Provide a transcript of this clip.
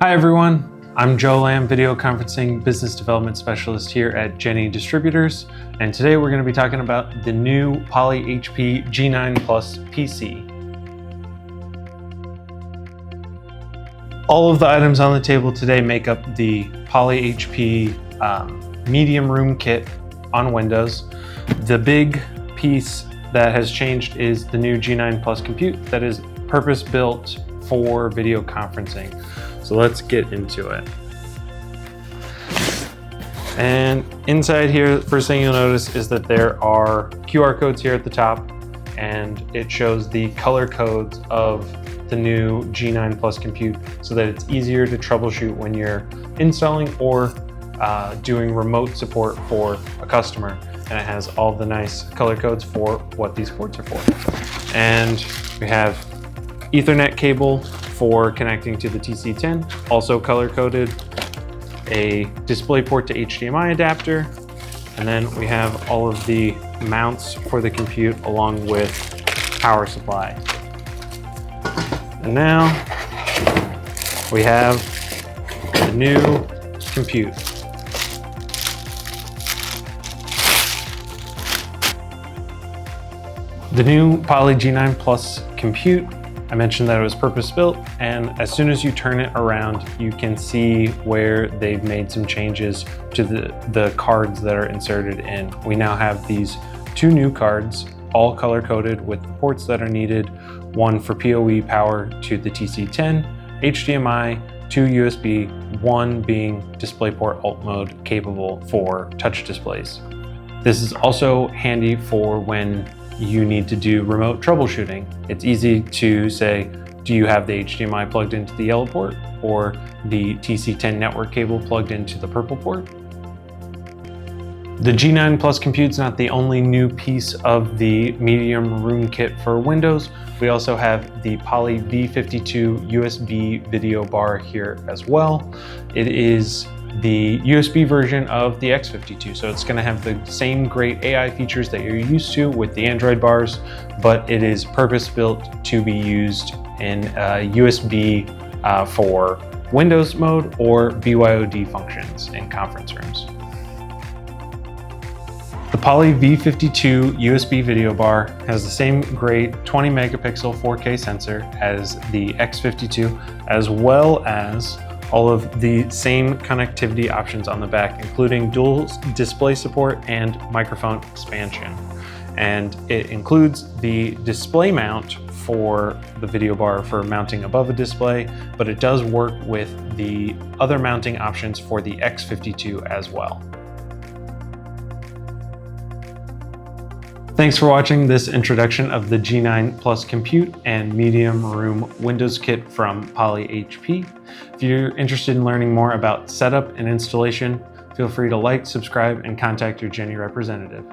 Hi everyone, I'm Joe Lamb, Video Conferencing Business Development Specialist here at Jenne Distributors, and today we're going to be talking about the new Poly HP G9 Plus PC. All of the items on the table today make up the Poly HP medium room kit on Windows. The big piece that has changed is the new G9 Plus compute that is purpose-built for video conferencing. So let's get into it. And inside here, the first thing you'll notice is that there are QR codes here at the top, and it shows the color codes of the new G9 Plus compute so that it's easier to troubleshoot when you're installing or doing remote support for a customer. And it has all the nice color codes for what these ports are for. And we have Ethernet cable for connecting to the TC10, also color-coded, a display port to HDMI adapter, and then we have all of the mounts for the compute along with power supply. And now we have the new compute. The new Poly G9 Plus compute, I mentioned that it was purpose-built, and as soon as you turn it around, you can see where they've made some changes to the cards that are inserted in. We now have these two new cards, all color-coded with the ports that are needed, one for PoE power to the TC10, HDMI, two USB, one being DisplayPort Alt Mode capable for touch displays. This is also handy for when you need to do remote troubleshooting. It's easy to say, do you have the HDMI plugged into the yellow port or the TC10 network cable plugged into the purple port? The G9 Plus compute's not the only new piece of the medium room kit for Windows. We also have the Poly V52 USB video bar here as well. It is the USB version of the X52. So it's gonna have the same great AI features that you're used to with the Android bars, but it is purpose-built to be used in USB for Windows mode or BYOD functions in conference rooms. The Poly V52 USB video bar has the same great 20 megapixel 4K sensor as the X52, as well as all of the same connectivity options on the back, including dual display support and microphone expansion. And it includes the display mount for the video bar for mounting above a display, but it does work with the other mounting options for the X52 as well. Thanks for watching this introduction of the G9 Plus compute and medium room Windows kit from Poly HP. If you're interested in learning more about setup and installation, feel free to like, subscribe, and contact your Jenne representative.